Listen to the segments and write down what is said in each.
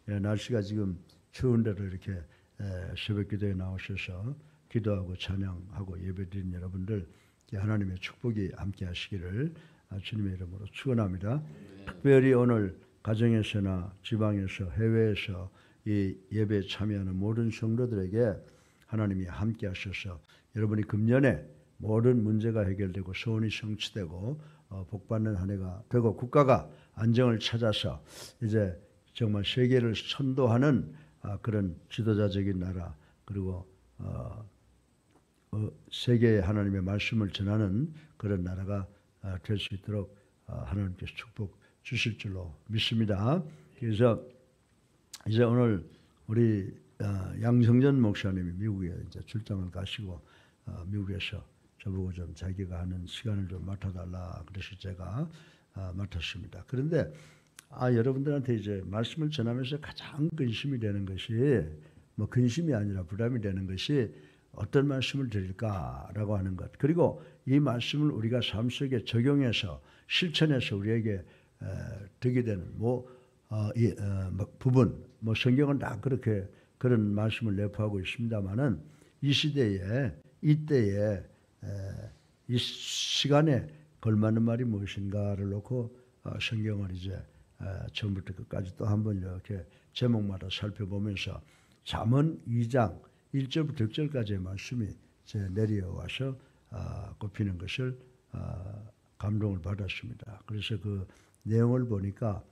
날씨가 지금 추운데도 이렇게 새벽 기도에 나오셔서 기도하고 찬양하고 예배드린 여러분들 하나님의 축복이 함께 하시기를 주님의 이름으로 축원합니다. 특별히 오늘 가정에서나 지방에서 해외에서 이 예배에 참여하는 모든 성도들에게 하나님이 함께 하셔서 여러분이 금년에 모든 문제가 해결되고 소원이 성취되고 복받는 한 해가 되고 국가가 안정을 찾아서 이제 정말 세계를 선도하는 그런 지도자적인 나라 그리고 세계에 하나님의 말씀을 전하는 그런 나라가 될 수 있도록 하나님께서 축복 주실 줄로 믿습니다. 그래서 이제 오늘 우리 양성전 목사님이 미국에 이제 출장을 가시고 미국에서 저보고 좀 자기가 하는 시간을 좀 맡아달라 그래서 제가 맡았습니다. 그런데 여러분들한테 이제 말씀을 전하면서 가장 근심이 되는 것이 뭐 근심이 아니라 부담이 되는 것이 어떤 말씀을 드릴까라고 하는 것. 그리고 이 말씀을 우리가 삶 속에 적용해서 실천해서 우리에게 득이 되는 부분, 성경은 다 그렇게 그런 말씀을 내포하고 있습니다만은 이 시대에 이때에 이 시간에 걸맞는 말이 무엇인가를 놓고 성경을 이제 처음부터 끝까지 또 한번 이렇게 제목마다 살펴보면서 잠언 2장 1절부터 6절까지의 말씀이 내려와서 꼽히는 것을 감동을 받았습니다. 그래서 그 내용을 보니까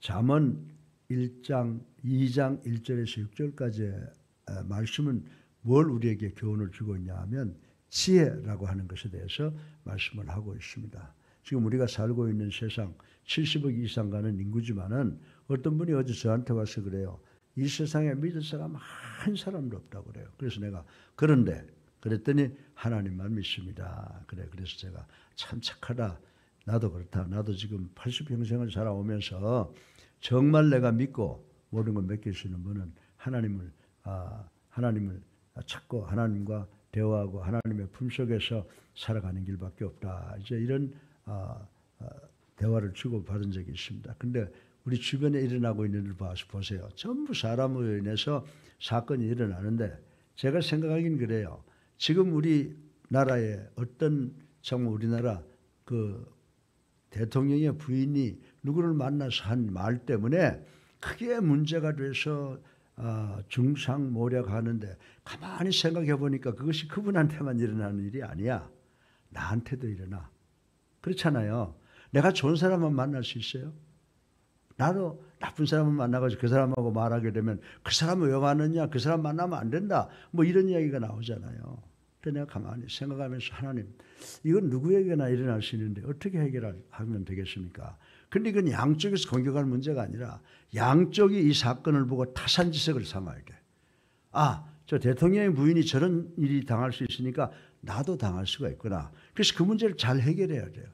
잠언 1장 2장 1절에서 6절까지의 말씀은 뭘 우리에게 교훈을 주고 있냐 하면 지혜라고 하는 것에 대해서 말씀을 하고 있습니다. 지금 우리가 살고 있는 세상 70억 이상 가는 인구지만은 어떤 분이 어제 저한테 와서 그래요. 이 세상에 믿을 사람 한 사람도 없다고 그래요. 그래서 내가 그런데 그랬더니 하나님만 믿습니다. 그래서 제가 참 착하다. 나도 그렇다. 나도 지금 80평생을 살아오면서 정말 내가 믿고 모든 걸 맡길 수 있는 분은 하나님을 찾고 하나님과 대화하고 하나님의 품속에서 살아가는 길밖에 없다. 이제 이런 대화를 주고받은 적이 있습니다. 근데 우리 주변에 일어나고 있는 일을 보세요. 전부 사람으로 인해서 사건이 일어나는데 제가 생각하긴 그래요. 지금 우리나라에 정말 우리나라 그 대통령의 부인이 누구를 만나서 한 말 때문에 크게 문제가 돼서 중상모략하는데 가만히 생각해 보니까 그것이 그분한테만 일어나는 일이 아니야. 나한테도 일어나. 그렇잖아요. 내가 좋은 사람만 만날 수 있어요? 나도 나쁜 사람을 만나가지고 그 사람하고 말하게 되면 그 사람은 왜 왔느냐? 그 사람 만나면 안 된다. 뭐 이런 이야기가 나오잖아요. 근데 내가 가만히 생각하면서 하나님, 이건 누구에게나 일어날 수 있는데 어떻게 해결하면 되겠습니까? 근데 이건 양쪽에서 공격할 문제가 아니라 양쪽이 이 사건을 보고 타산지석을 삼아야 돼. 저 대통령의 부인이 저런 일이 당할 수 있으니까 나도 당할 수가 있구나. 그래서 그 문제를 잘 해결해야 돼요.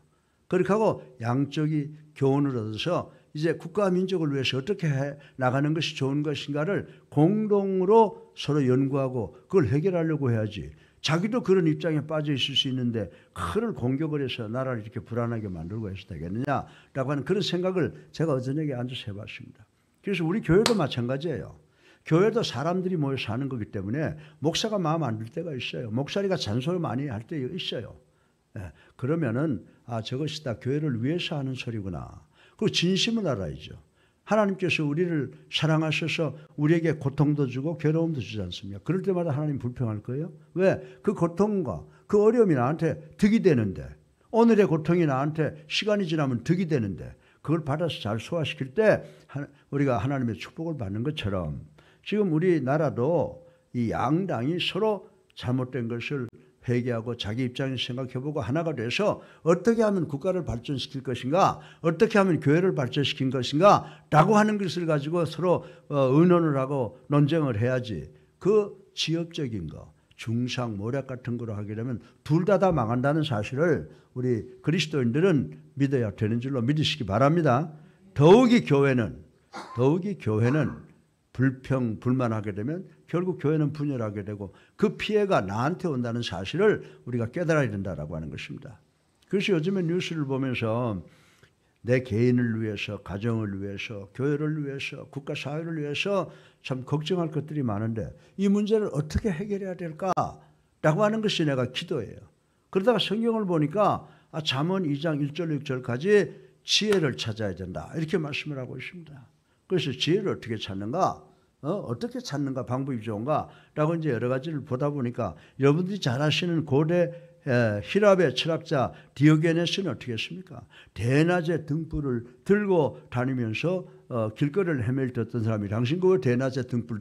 그렇게 하고 양쪽이 교훈을 얻어서 이제 국가와 민족을 위해서 어떻게 해 나가는 것이 좋은 것인가를 공동으로 서로 연구하고 그걸 해결하려고 해야지. 자기도 그런 입장에 빠져 있을 수 있는데 그를 공격을 해서 나라를 이렇게 불안하게 만들고 해서 되겠느냐라고 하는 그런 생각을 제가 어저녁에 앉아서 해봤습니다. 그래서 우리 교회도 마찬가지예요. 교회도 사람들이 모여 사는 거기 때문에 목사가 마음 안 들 때가 있어요. 목사리가 잔소리 많이 할 때 있어요. 그러면은 저것이 다 교회를 위해서 하는 소리구나. 그리고 진심을 알아야죠. 하나님께서 우리를 사랑하셔서 우리에게 고통도 주고 괴로움도 주지 않습니까? 그럴 때마다 하나님 불평할 거예요? 왜? 그 고통과 그 어려움이 나한테 득이 되는데 오늘의 고통이 나한테 시간이 지나면 득이 되는데 그걸 받아서 잘 소화시킬 때 우리가 하나님의 축복을 받는 것처럼 지금 우리나라도 이 양당이 서로 잘못된 것을 회개하고 자기 입장에서 생각해보고 하나가 돼서 어떻게 하면 국가를 발전시킬 것인가, 어떻게 하면 교회를 발전시킨 것인가 라고 하는 것을 가지고 서로 의논을 하고 논쟁을 해야지. 그 지역적인 거, 중상모략 같은 거로 하게 되면 둘 다 망한다는 사실을 우리 그리스도인들은 믿어야 되는 줄로 믿으시기 바랍니다. 더욱이 교회는 불만하게 되면 결국 교회는 분열하게 되고 그 피해가 나한테 온다는 사실을 우리가 깨달아야 된다라고 하는 것입니다. 그래서 요즘에 뉴스를 보면서 내 개인을 위해서, 가정을 위해서, 교회를 위해서, 국가 사회를 위해서 참 걱정할 것들이 많은데 이 문제를 어떻게 해결해야 될까라고 하는 것이 내가 기도예요. 그러다가 성경을 보니까 잠언 2장 1절 6절까지 지혜를 찾아야 된다 이렇게 말씀을 하고 있습니다. 그래서 지혜를 어떻게 찾는가? 어떻게 찾는가? 방법이 좋은가? 라고 이제 여러 가지를 보다 보니까 여러분들이 잘 아시는 고대 히랍의 철학자 디오게네스는 어떻게 했습니까? 대낮에 등불을 들고 다니면서 길거리를 헤맬 때 어떤 사람이 당신 그거 대낮에 등불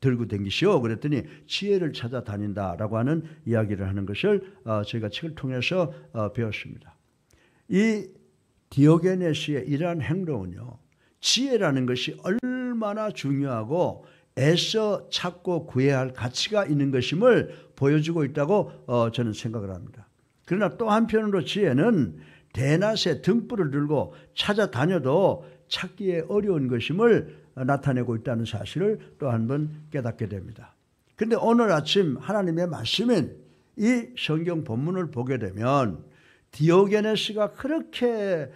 들고 다니시오 그랬더니 지혜를 찾아 다닌다라고 하는 이야기를 하는 것을 저희가 책을 통해서 배웠습니다. 이 디오게네스의 이러한 행동은요, 지혜라는 것이 얼마나 중요하고 애써 찾고 구해야 할 가치가 있는 것임을 보여주고 있다고 저는 생각을 합니다. 그러나 또 한편으로 지혜는 대낮에 등불을 들고 찾아다녀도 찾기에 어려운 것임을 나타내고 있다는 사실을 또 한 번 깨닫게 됩니다. 그런데 오늘 아침 하나님의 말씀인 이 성경 본문을 보게 되면 디오게네스가 그렇게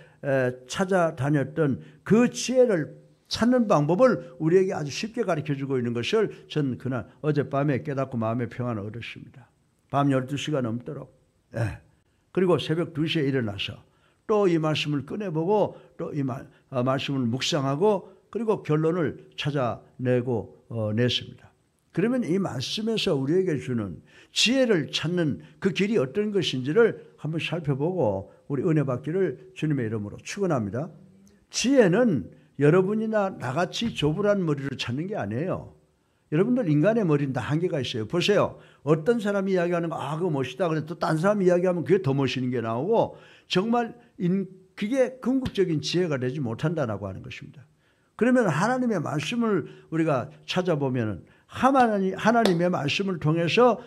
찾아다녔던 그 지혜를 찾는 방법을 우리에게 아주 쉽게 가르쳐주고 있는 것을 전 그날 어젯밤에 깨닫고 마음의 평안을 얻었습니다. 밤 12시가 넘도록. 그리고 새벽 2시에 일어나서 또 이 말씀을 꺼내보고 또 이 말씀을 묵상하고 그리고 결론을 찾아내고 냈습니다. 그러면 이 말씀에서 우리에게 주는 지혜를 찾는 그 길이 어떤 것인지를 한번 살펴보고 우리 은혜 받기를 주님의 이름으로 축원합니다. 지혜는 여러분이나 나같이 조불한 머리를 찾는 게 아니에요. 여러분들 인간의 머리는 다 한계가 있어요. 보세요. 어떤 사람이 이야기하는 거 그거 멋있다 그래 또 딴 사람이 이야기하면 그게 더 멋있는 게 나오고 정말 그게 궁극적인 지혜가 되지 못한다라고 하는 것입니다. 그러면 하나님의 말씀을 우리가 찾아보면 하나님의 말씀을 통해서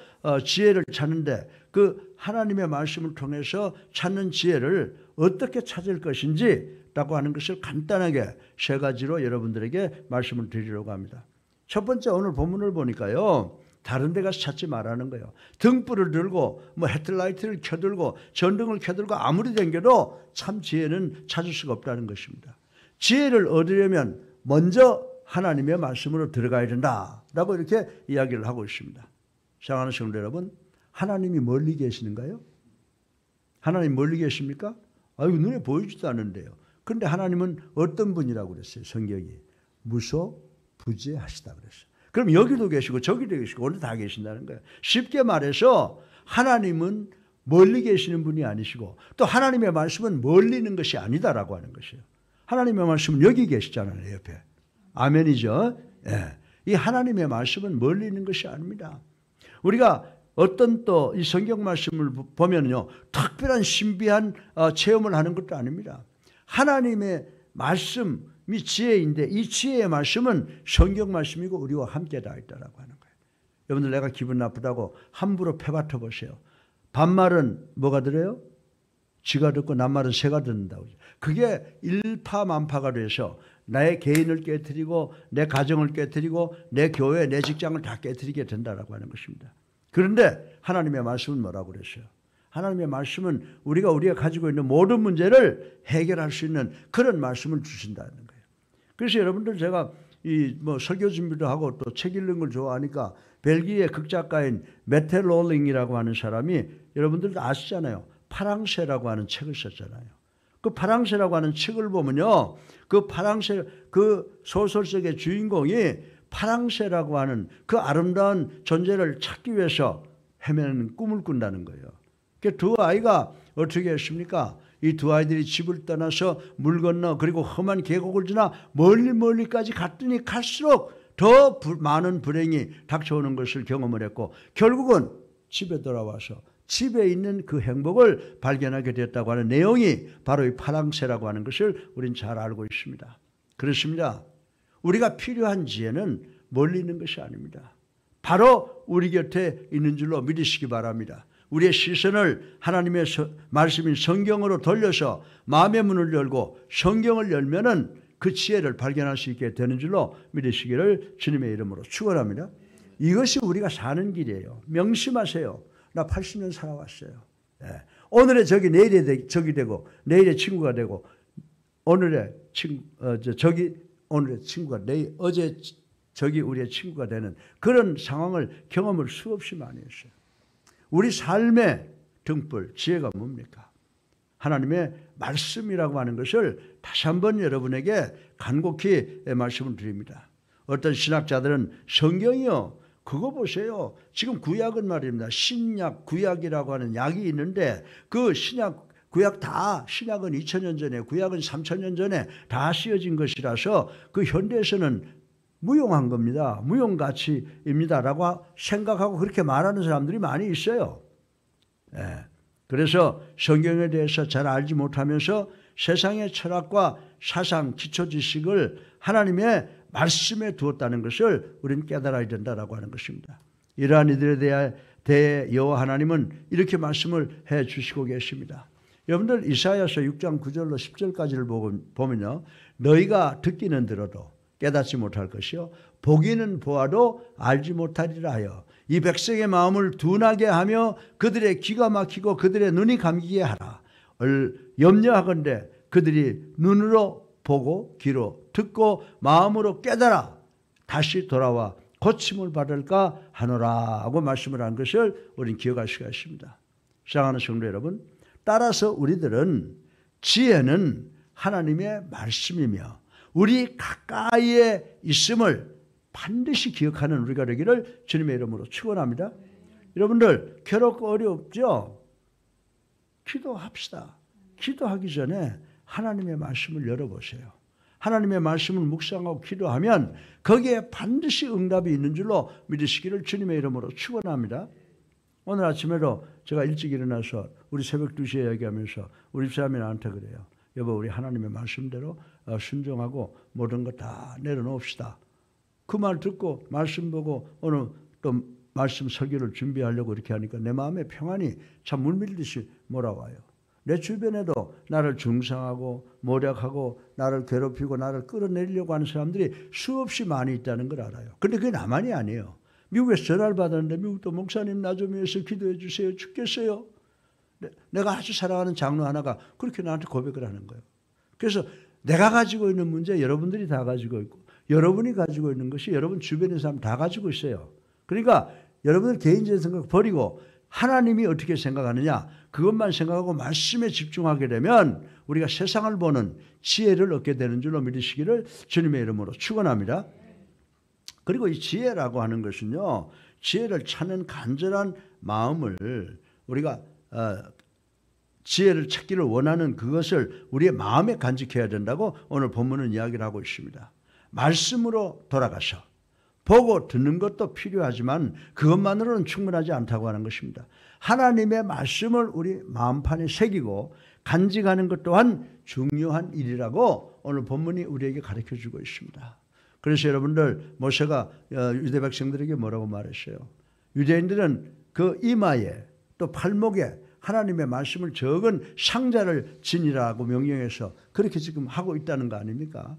지혜를 찾는데 그 하나님의 말씀을 통해서 찾는 지혜를 어떻게 찾을 것인지 라고 하는 것을 간단하게 세 가지로 여러분들에게 말씀을 드리려고 합니다. 첫 번째 오늘 본문을 보니까요. 다른 데 가서 찾지 말라는 거예요. 등불을 들고 헤드라이트를 켜들고 전등을 켜들고 아무리 댕겨도 참 지혜는 찾을 수가 없다는 것입니다. 지혜를 얻으려면 먼저 하나님의 말씀으로 들어가야 된다라고 이렇게 이야기를 하고 있습니다. 사랑하는 성도 여러분, 하나님이 멀리 계시는가요? 하나님 멀리 계십니까? 눈에 보이지도 않는데요. 그런데 하나님은 어떤 분이라고 그랬어요? 성경이 무소부재하시다 그랬어요. 그럼 여기도 계시고 저기도 계시고 어디 다 계신다는 거예요. 쉽게 말해서 하나님은 멀리 계시는 분이 아니시고 또 하나님의 말씀은 멀리 있는 것이 아니다라고 하는 것이에요. 하나님의 말씀은 여기 계시잖아요. 옆에. 아멘이죠. 이 하나님의 말씀은 멀리 있는 것이 아닙니다. 우리가 어떤 또 이 성경 말씀을 보면요, 특별한 신비한 체험을 하는 것도 아닙니다. 하나님의 말씀이 지혜인데 이 지혜의 말씀은 성경 말씀이고 우리와 함께 다 있다라고 하는 거예요. 여러분들 내가 기분 나쁘다고 함부로 패받쳐 보세요. 반말은 뭐가 들어요? 쥐가 듣고 낱말은 새가 듣는다고. 그게 일파만파가 돼서 나의 개인을 깨트리고 내 가정을 깨트리고 내 교회, 내 직장을 다 깨트리게 된다라고 하는 것입니다. 그런데 하나님의 말씀은 뭐라고 그랬어요? 하나님의 말씀은 우리가 가지고 있는 모든 문제를 해결할 수 있는 그런 말씀을 주신다는 거예요. 그래서 여러분들 제가 설교 준비도 하고 또 책 읽는 걸 좋아하니까 벨기에 극작가인 메텔 롤링이라고 하는 사람이 여러분들도 아시잖아요. 파랑새라고 하는 책을 썼잖아요. 그 파랑새라고 하는 책을 보면요, 그 파랑새 그 소설 속의 주인공이 파랑새라고 하는 그 아름다운 존재를 찾기 위해서 헤매는 꿈을 꾼다는 거예요. 그 두 아이가 어떻게 했습니까? 이 두 아이들이 집을 떠나서 물 건너 그리고 험한 계곡을 지나 멀리까지 갔더니 갈수록 더 많은 불행이 닥쳐오는 것을 경험을 했고 결국은 집에 돌아와서 집에 있는 그 행복을 발견하게 됐다고 하는 내용이 바로 이 파랑새라고 하는 것을 우린 잘 알고 있습니다. 그렇습니다. 우리가 필요한 지혜는 멀리 있는 것이 아닙니다. 바로 우리 곁에 있는 줄로 믿으시기 바랍니다. 우리의 시선을 하나님의 말씀인 성경으로 돌려서 마음의 문을 열고 성경을 열면은 그 지혜를 발견할 수 있게 되는 줄로 믿으시기를 주님의 이름으로 축원합니다. 이것이 우리가 사는 길이에요. 명심하세요. 나 80년 살아왔어요. 오늘의 적이 내일의 적이 되고 내일의 친구가 되고 오늘의 저기 오늘의 친구가 어제 저기 우리의 친구가 되는 그런 상황을 경험을 수없이 많이 했어요. 우리 삶의 등불, 지혜가 뭡니까? 하나님의 말씀이라고 하는 것을 다시 한번 여러분에게 간곡히 말씀을 드립니다. 어떤 신학자들은 성경이요, 그거 보세요. 지금 구약은 말입니다. 신약, 구약이라고 하는 약이 있는데 그 신약, 구약 다, 신약은 2000년 전에, 구약은 3000년 전에 다 쓰여진 것이라서 그 현대에서는 무용한 겁니다. 무용가치입니다. 라고 생각하고 그렇게 말하는 사람들이 많이 있어요. 예. 그래서 성경에 대해서 잘 알지 못하면서 세상의 철학과 사상, 기초 지식을 하나님의 말씀에 두었다는 것을 우리는 깨달아야 된다라고 하는 것입니다. 이러한 이들에 대해 여호와 하나님은 이렇게 말씀을 해 주시고 계십니다. 여러분들 이사야서 6장 9절로 10절까지를 보면요, 너희가 듣기는 들어도 깨닫지 못할 것이요 보기는 보아도 알지 못하리라 하여 이 백성의 마음을 둔하게 하며 그들의 귀가 막히고 그들의 눈이 감기게 하라. 염려하건대 그들이 눈으로 보고 귀로 듣고 마음으로 깨달아 다시 돌아와 고침을 받을까 하노라 하고 말씀을 한 것을 우리는 기억할 수가 있습니다. 사랑하는 성도 여러분, 따라서 우리들은 지혜는 하나님의 말씀이며 우리 가까이에 있음을 반드시 기억하는 우리가 되기를 주님의 이름으로 축원합니다. 여러분들 괴롭고 어렵죠? 기도합시다. 기도하기 전에 하나님의 말씀을 열어보세요. 하나님의 말씀을 묵상하고 기도하면 거기에 반드시 응답이 있는 줄로 믿으시기를 주님의 이름으로 축원합니다. 오늘 아침에도 제가 일찍 일어나서 우리 새벽 2시에 얘기하면서 우리 집사람이 나한테 그래요. 여보, 우리 하나님의 말씀대로 순종하고 모든 거 다 내려놓읍시다. 그 말 듣고 말씀 보고 오늘 또 말씀 설교를 준비하려고 이렇게 하니까 내 마음에 평안이 참 물밀듯이 몰아와요. 내 주변에도 나를 중상하고 모략하고 나를 괴롭히고 나를 끌어내리려고 하는 사람들이 수없이 많이 있다는 걸 알아요. 그런데 그게 나만이 아니에요. 미국에서 전화를 받았는데 미국도 목사님 나 좀 위해서 기도해 주세요. 죽겠어요. 내가 아주 사랑하는 장로 하나가 그렇게 나한테 고백을 하는 거예요. 그래서 내가 가지고 있는 문제 여러분들이 다 가지고 있고 여러분이 가지고 있는 것이 여러분 주변에 있는 사람 다 가지고 있어요. 그러니까 여러분들 개인적인 생각 버리고 하나님이 어떻게 생각하느냐 그것만 생각하고 말씀에 집중하게 되면 우리가 세상을 보는 지혜를 얻게 되는 줄로 믿으시기를 주님의 이름으로 축원합니다. 그리고 이 지혜라고 하는 것은요, 지혜를 찾는 간절한 마음을 우리가 지혜를 찾기를 원하는 그것을 우리의 마음에 간직해야 된다고 오늘 본문은 이야기를 하고 있습니다. 말씀으로 돌아가서 보고 듣는 것도 필요하지만 그것만으로는 충분하지 않다고 하는 것입니다. 하나님의 말씀을 우리 마음판에 새기고 간직하는 것 또한 중요한 일이라고 오늘 본문이 우리에게 가르쳐주고 있습니다. 그래서 여러분들 모세가 유대 백성들에게 뭐라고 말했어요? 유대인들은 그 이마에 또 팔목에 하나님의 말씀을 적은 상자를 지니라고 명령해서 그렇게 지금 하고 있다는 거 아닙니까?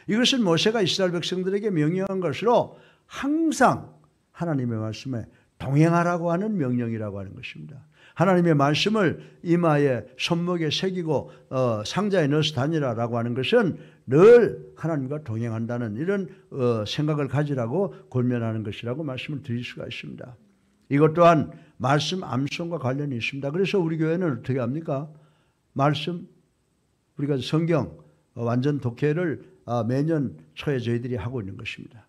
이것은 모세가 이스라엘 백성들에게 명령한 것으로 항상 하나님의 말씀에 동행하라고 하는 명령이라고 하는 것입니다. 하나님의 말씀을 이마에 손목에 새기고 상자에 넣어서 다니라라고 하는 것은 늘 하나님과 동행한다는 이런 생각을 가지라고 권면하는 것이라고 말씀을 드릴 수가 있습니다. 이것 또한 말씀 암송과 관련이 있습니다. 그래서 우리 교회는 어떻게 합니까? 말씀, 우리가 성경 완전 독해를 매년 초에 저희들이 하고 있는 것입니다.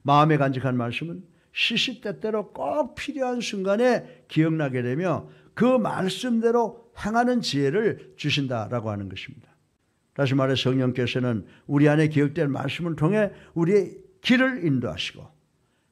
마음에 간직한 말씀은 시시때때로 꼭 필요한 순간에 기억나게 되며 그 말씀대로 행하는 지혜를 주신다라고 하는 것입니다. 다시 말해 성령께서는 우리 안에 기억된 말씀을 통해 우리의 길을 인도하시고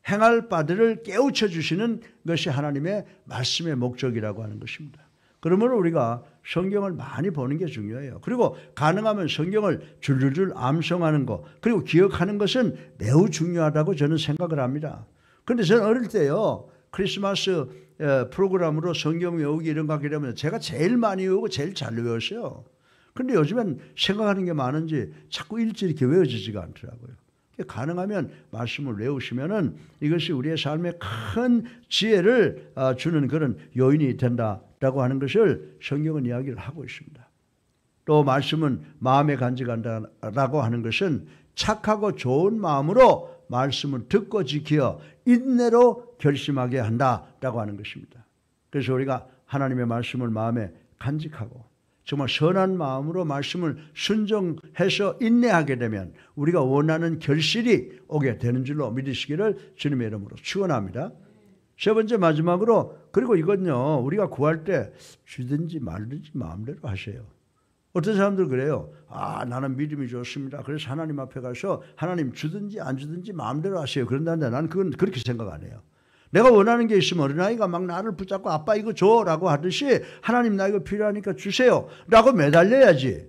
행할 바들을 깨우쳐 주시는 것이 하나님의 말씀의 목적이라고 하는 것입니다. 그러므로 우리가 성경을 많이 보는 게 중요해요. 그리고 가능하면 성경을 줄줄줄 암송하는 것, 그리고 기억하는 것은 매우 중요하다고 저는 생각을 합니다. 그런데 저는 어릴 때요, 크리스마스 프로그램으로 성경 외우기 이런 거 하게 되면 제가 제일 많이 외우고 제일 잘 외웠어요. 그런데 요즘엔 생각하는 게 많은지 자꾸 일찍 이렇게 외워지지가 않더라고요. 가능하면 말씀을 외우시면은 이것이 우리의 삶에 큰 지혜를 주는 그런 요인이 된다라고 하는 것을 성경은 이야기를 하고 있습니다. 또 말씀은 마음에 간직한다라고 하는 것은 착하고 좋은 마음으로 말씀을 듣고 지키어 인내로 결심하게 한다라고 하는 것입니다. 그래서 우리가 하나님의 말씀을 마음에 간직하고 정말 선한 마음으로 말씀을 순종해서 인내하게 되면 우리가 원하는 결실이 오게 되는 줄로 믿으시기를 주님의 이름으로 축원합니다. 세 번째 마지막으로, 그리고 이건요, 우리가 구할 때 주든지 말든지 마음대로 하세요. 어떤 사람들 그래요. 나는 믿음이 좋습니다. 그래서 하나님 앞에 가서 하나님 주든지 안 주든지 마음대로 하세요. 그런다는데 나는 그건 그렇게 생각 안 해요. 내가 원하는 게 있으면 어린아이가 막 나를 붙잡고 아빠 이거 줘 라고 하듯이 하나님 나 이거 필요하니까 주세요 라고 매달려야지.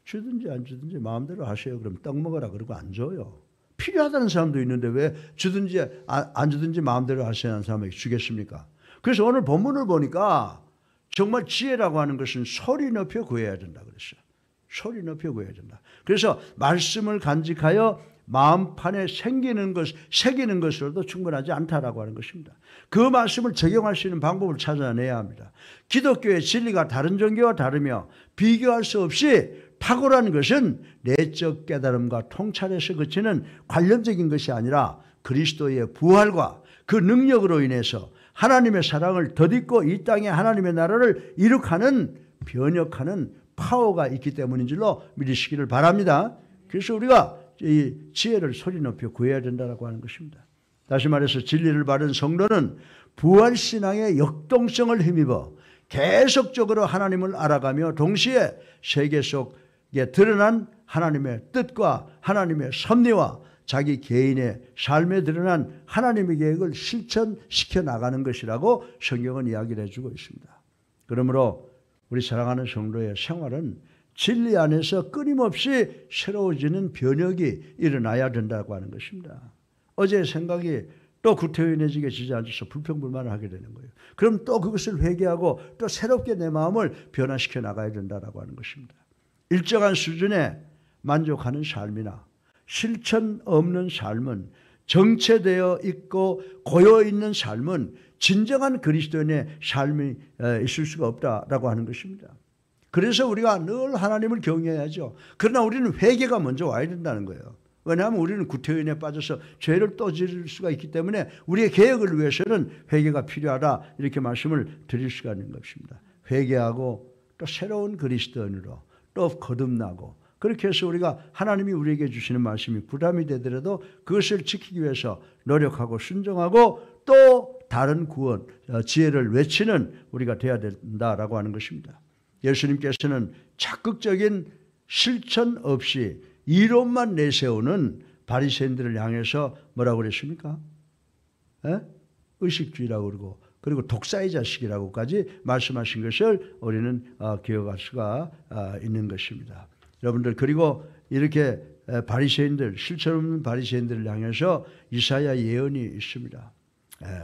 주든지 안 주든지 마음대로 하세요. 그럼 떡 먹어라 그러고 안 줘요. 필요하다는 사람도 있는데 왜 주든지 안 주든지 마음대로 하세요 하는 사람에게 주겠습니까? 그래서 오늘 본문을 보니까 정말 지혜라고 하는 것은 소리 높여 구해야 된다 그랬어요. 소리 높여 구해야 된다. 그래서 말씀을 간직하여 마음판에 새기는 것으로도 충분하지 않다라고 하는 것입니다. 그 말씀을 적용할 수 있는 방법을 찾아내야 합니다. 기독교의 진리가 다른 종교와 다르며 비교할 수 없이 탁월한 것은 내적 깨달음과 통찰에서 그치는 관념적인 것이 아니라 그리스도의 부활과 그 능력으로 인해서 하나님의 사랑을 덧입고 이 땅에 하나님의 나라를 이룩하는 변혁하는 파워가 있기 때문인 줄로 믿으시기를 바랍니다. 그래서 우리가 이 지혜를 소리 높여 구해야 된다고 하는 것입니다. 다시 말해서 진리를 바른 성도는 부활신앙의 역동성을 힘입어 계속적으로 하나님을 알아가며 동시에 세계 속에 드러난 하나님의 뜻과 하나님의 섭리와 자기 개인의 삶에 드러난 하나님의 계획을 실천시켜 나가는 것이라고 성경은 이야기를 해주고 있습니다. 그러므로 우리 사랑하는 성도의 생활은 진리 안에서 끊임없이 새로워지는 변혁이 일어나야 된다고 하는 것입니다. 어제의 생각이 또 구태의해지게 지지앉아서 불평불만을 하게 되는 거예요. 그럼 또 그것을 회개하고 또 새롭게 내 마음을 변화시켜 나가야 된다고 하는 것입니다. 일정한 수준에 만족하는 삶이나 실천 없는 삶은, 정체되어 있고 고여있는 삶은 진정한 그리스도인의 삶이 있을 수가 없다라고 하는 것입니다. 그래서 우리가 늘 하나님을 경외해야죠. 그러나 우리는 회개가 먼저 와야 된다는 거예요. 왜냐하면 우리는 구태의인에 빠져서 죄를 또 지을 수가 있기 때문에 우리의 개혁을 위해서는 회개가 필요하다, 이렇게 말씀을 드릴 수가 있는 것입니다. 회개하고 또 새로운 그리스도인으로 또 거듭나고, 그렇게 해서 우리가 하나님이 우리에게 주시는 말씀이 부담이 되더라도 그것을 지키기 위해서 노력하고 순종하고 또 다른 구원, 지혜를 외치는 우리가 되어야 된다라고 하는 것입니다. 예수님께서는 적극적인 실천 없이 이론만 내세우는 바리새인들을 향해서 뭐라고 그랬습니까? 의식주의라고 그러고, 그리고 독사의 자식이라고까지 말씀하신 것을 우리는 기억할 수가 있는 것입니다. 여러분들, 그리고 이렇게 바리새인들, 실천 없는 바리새인들을 향해서 이사야 예언이 있습니다.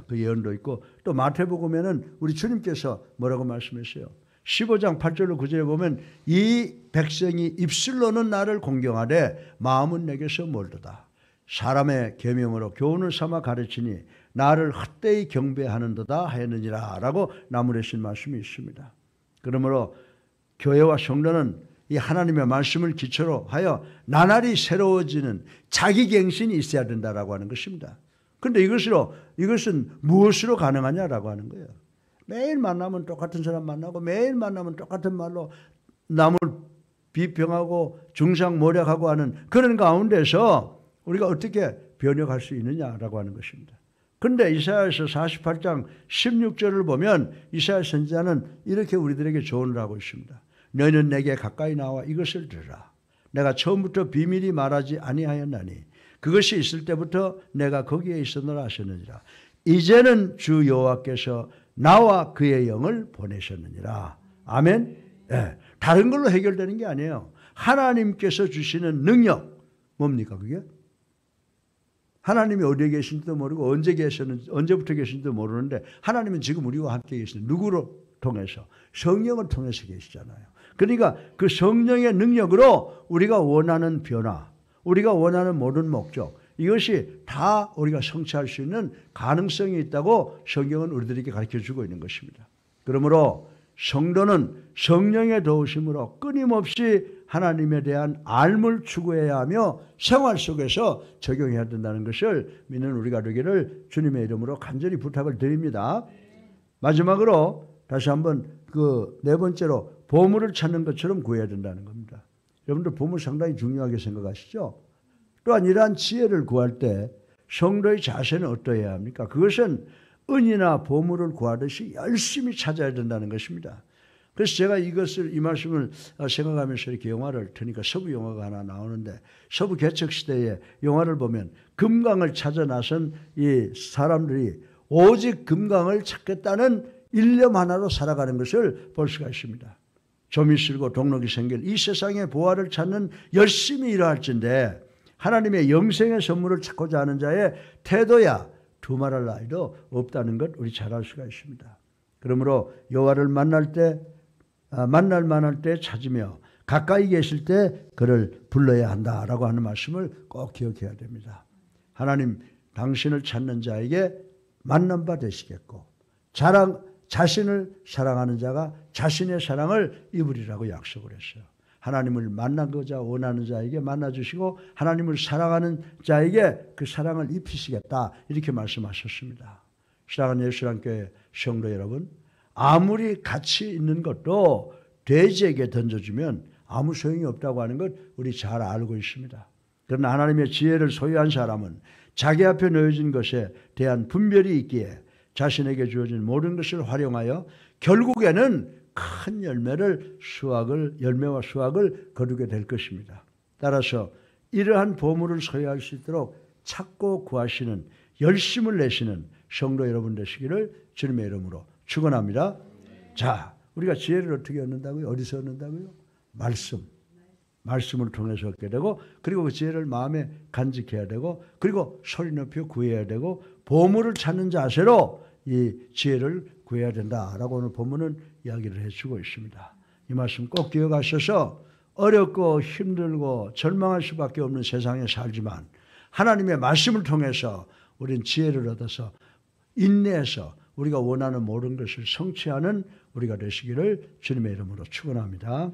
그 예언도 있고, 또 마태복음에는 우리 주님께서 뭐라고 말씀했어요? 15장 8절로 9절에 보면 이 백성이 입술로는 나를 공경하되 마음은 내게서 멀도다. 사람의 계명으로 교훈을 삼아 가르치니 나를 헛되이 경배하는도다 하였느니라 라고 나무래신 말씀이 있습니다. 그러므로 교회와 성도는 이 하나님의 말씀을 기초로 하여 나날이 새로워지는 자기갱신이 있어야 된다라고 하는 것입니다. 그런데 이것은 무엇으로 가능하냐라고 하는 거예요. 매일 만나면 똑같은 사람 만나고 매일 만나면 똑같은 말로 남을 비평하고 중상모략하고 하는 그런 가운데서 우리가 어떻게 변혁할 수 있느냐라고 하는 것입니다. 그런데 이사야서 48장 16절을 보면 이사야 선지자는 이렇게 우리들에게 조언을 하고 있습니다. 너희는 내게 가까이 나와 이것을 들으라. 내가 처음부터 비밀이 말하지 아니하였나니 그것이 있을 때부터 내가 거기에 있었노라 하셨느니라. 이제는 주 여호와께서 나와 그의 영을 보내셨느니라. 아멘. 네. 다른 걸로 해결되는 게 아니에요. 하나님께서 주시는 능력, 뭡니까 그게? 하나님이 어디에 계신지도 모르고 언제부터 계신지도 모르는데 하나님은 지금 우리와 함께 계시는 누구로 통해서? 성령을 통해서 계시잖아요. 그러니까 그 성령의 능력으로 우리가 원하는 변화, 우리가 원하는 모든 목적, 이것이 다 우리가 성취할 수 있는 가능성이 있다고 성경은 우리들에게 가르쳐주고 있는 것입니다. 그러므로 성도는 성령의 도우심으로 끊임없이 하나님에 대한 알물 추구해야 하며 생활 속에서 적용해야 된다는 것을 믿는 우리가 되기를 주님의 이름으로 간절히 부탁을 드립니다. 마지막으로 다시 한번 그 네 번째로 보물을 찾는 것처럼 구해야 된다는 겁니다. 여러분들 보물 상당히 중요하게 생각하시죠? 또한 이러한 지혜를 구할 때 성도의 자세는 어떠해야 합니까? 그것은 은이나 보물을 구하듯이 열심히 찾아야 된다는 것입니다. 그래서 제가 이 말씀을 생각하면서 이렇게 영화를 트니까 서부 영화가 하나 나오는데 서부 개척 시대의 영화를 보면 금강을 찾아 나선 이 사람들이 오직 금강을 찾겠다는 일념 하나로 살아가는 것을 볼 수가 있습니다. 좀이 쓸고 동록이 생길 이 세상의 보화를 찾는 열심히 일할진데 하나님의 영생의 선물을 찾고자 하는 자의 태도야 두말할 나위도 없다는 것 우리 잘 알 수가 있습니다. 그러므로 여호와를 만날 만할 때 찾으며 가까이 계실 때 그를 불러야 한다라고 하는 말씀을 꼭 기억해야 됩니다. 하나님 당신을 찾는 자에게 만난 바 되시겠고 자신을 사랑하는 자가 자신의 사랑을 입으리라고 약속을 했어요. 하나님을 만나고자 원하는 자에게 만나주시고 하나님을 사랑하는 자에게 그 사랑을 입히시겠다 이렇게 말씀하셨습니다. 사랑하는 예수님교회 성도 여러분, 아무리 가치 있는 것도 돼지에게 던져주면 아무 소용이 없다고 하는 것 우리 잘 알고 있습니다. 그러나 하나님의 지혜를 소유한 사람은 자기 앞에 놓여진 것에 대한 분별이 있기에 자신에게 주어진 모든 것을 활용하여 결국에는 큰 열매와 수확을 거두게 될 것입니다. 따라서 이러한 보물을 소유할 수 있도록 찾고 구하시는 열심을 내시는 성도 여러분 되시기를 주님의 이름으로 축원합니다. 자, 우리가 지혜를 어떻게 얻는다고요? 어디서 얻는다고요? 말씀을 통해서 얻게 되고 그리고 그 지혜를 마음에 간직해야 되고 그리고 소리 높여 구해야 되고 보물을 찾는 자세로 이 지혜를 구해야 된다라고 오늘 본문은 이야기를 해주고 있습니다. 이 말씀 꼭 기억하셔서 어렵고 힘들고 절망할 수밖에 없는 세상에 살지만 하나님의 말씀을 통해서 우리는 지혜를 얻어서 인내해서 우리가 원하는 모든 것을 성취하는 우리가 되시기를 주님의 이름으로 축원합니다.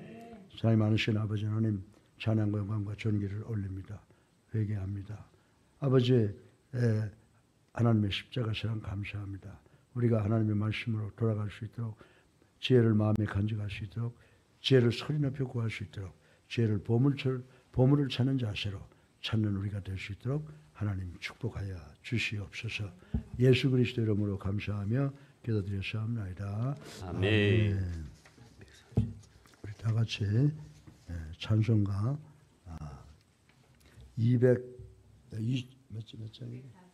사랑이 많으신 아버지 하나님 찬양과 영광과 존귀를 올립니다. 회개합니다. 아버지 하나님의 십자가 사랑 감사합니다. 우리가 하나님의 말씀으로 돌아갈 수 있도록 지혜를 마음에 간직할 수 있도록 지혜를 소리 높여 구할 수 있도록 지혜를 보물을 찾는 자세로 찾는 우리가 될 수 있도록 하나님 축복하여 주시옵소서. 예수 그리스도 이름으로 감사하며 기도드렸사옵나이다. 아멘. 우리 다 같이 찬송가 200 몇 장이에요?